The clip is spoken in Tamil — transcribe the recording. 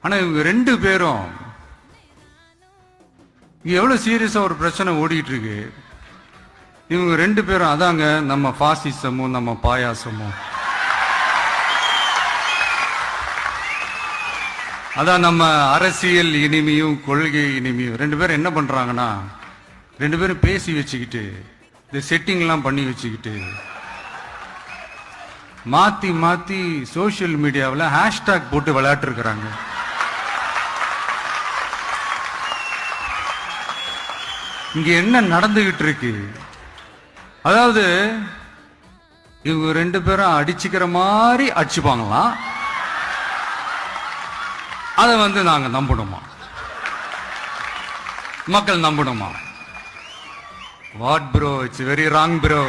ஆனா இவங்க ரெண்டு பேரும் இங்க எவ்வளவு சீரியஸா ஒரு பிரச்சனை ஓடிட்டு இருக்கு. இவங்க ரெண்டு பேரும் அதாங்க நம்ம பாசிசமும் நம்ம பாயாசமும், அதான் நம்ம அரசியல் இனிமையும் கொள்கை இனிமையும். ரெண்டு பேரும் என்ன பண்றாங்கன்னா, ரெண்டு பேரும் பேசி வச்சுக்கிட்டு இந்த செட்டிங் எல்லாம் பண்ணி வச்சுக்கிட்டு மாத்தி மாத்தி சோசியல் மீடியாவில் ஹேஷ்டாக் போட்டு விளையாட்டு இருக்கிறாங்க. இங்க என்ன நடந்துகிட்டு இருக்கு? அதாவது இவங்க ரெண்டு பேரும் அடிச்சுக்கிற மாதிரி அடிச்சுப்பாங்களாம். அதை நாங்க நம்பணுமா? மக்கள் நம்பணுமா? What bro, it's very wrong bro.